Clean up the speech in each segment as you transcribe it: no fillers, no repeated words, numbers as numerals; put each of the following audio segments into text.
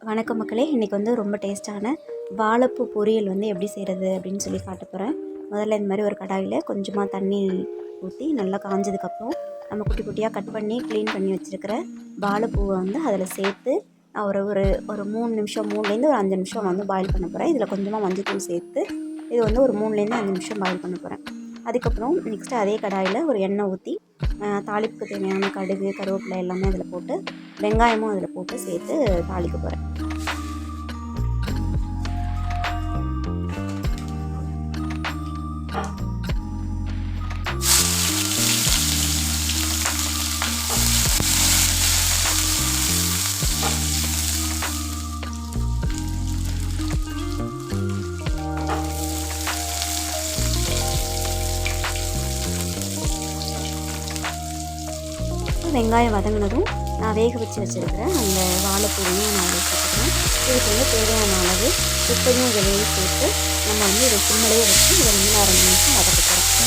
வணக்கம் மக்களே, இன்றைக்கி வந்து ரொம்ப டேஸ்ட்டான வாழைப்பூ பொரியல் வந்து எப்படி செய்கிறது அப்படின்னு சொல்லி காட்ட போகிறேன். முதல்ல இந்த மாதிரி ஒரு கடாயில் கொஞ்சமாக தண்ணி ஊற்றி நல்லா காஞ்சதுக்கப்புறம் நம்ம குட்டி குட்டியாக கட் பண்ணி க்ளீன் பண்ணி வச்சுருக்கிற வாழைப்பூவை வந்து அதில் சேர்த்து நான் ஒரு ஒரு ஒரு 3 நிமிஷம் 3லேருந்து ஒரு 5 நிமிஷம் வந்து பாயில் பண்ண போகிறேன். இதில் கொஞ்சமாக மஞ்சள்தூள் சேர்த்து இது வந்து ஒரு 3லேருந்து 5 நிமிஷம் பாயில் பண்ண போகிறேன். அதுக்கப்புறம் நெக்ஸ்ட்டு அதே கடாயில் ஒரு எண்ணெய் ஊற்றி தாளிப்புக்கு தேவையான கடுகு கருவேப்பிலை எல்லாமே அதில் போட்டு வெங்காயமும் அதில் போட்டு சேர்த்து தாளிக்க போகிறேன். வெங்காயம் வதங்கினதும் நான் வேக வச்சுருக்கிறேன் அந்த வாழைப்பூவையும் நான் வச்சுருக்கிறேன். இதுக்கு வந்து தேவையான அளவு உப்பையும் இதையும் சேர்த்து நம்ம வந்து இதை சிம்மிலேயே வச்சு இதை 2 நிமிஷம் வதக்க போகிறோம்.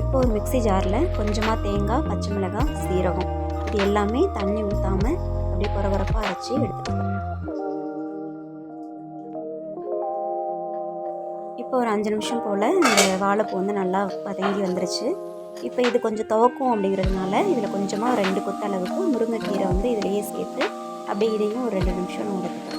இப்போ ஒரு மிக்ஸி ஜாரில் கொஞ்சமாக தேங்காய், பச்சை மிளகாய், சீரகம் இது எல்லாமே தண்ணி ஊற்றாமல் அப்படியே கொரகொரப்பாக அரைச்சி எடுத்துக்கலாம். இப்போ ஒரு 5 நிமிஷம் போல் இந்த வாழைப்பூ வந்து நல்லா வதங்கி வந்துருச்சு. இப்போ இது கொஞ்சம் துவக்கும் அப்படிங்கிறதுனால இதில் கொஞ்சமாக 2 கொத்து அளவுக்கு முருங்கைக்கீரை வந்து இதிலேயே சேர்த்து அப்படியே இதையும் ஒரு 2 நிமிஷம் நான் வதக்கிக்கிறேன்.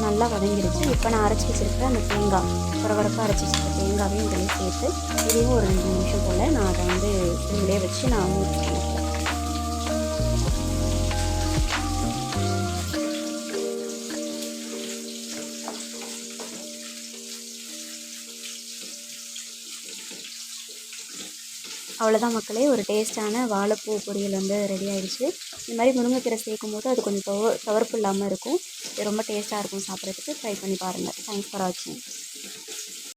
நல்லா வதங்கிடுச்சு. இப்போ நான் அரைச்சி வச்சுருக்கிற அந்த தேங்காய் கொரகொரப்பாக அரைச்சி வச்சுருக்க தேங்காவையும் இதில் சேர்த்து இதையும் ஒரு 2 நிமிஷம் போல் நான் அதை வந்து சிம்மிலே வச்சு நான் மிக்ஸ் பண்ணிக்கிறேன். அவ்வளோதான் மக்களே, ஒரு டேஸ்ட்டான வாழைப்பூ பொரியல் வந்து ரெடி ஆகிடுச்சு. இந்த மாதிரி முருங்கைக்கீரை சேர்க்கும் போது அது கொஞ்சம் துவர்ப்பு இல்லாமல் இருக்கும். இது ரொம்ப டேஸ்ட்டாக இருக்கும் சாப்பிட்றதுக்கு. ட்ரை பண்ணி பாருங்கள். தேங்க்ஸ் ஃபார் வாட்சிங்.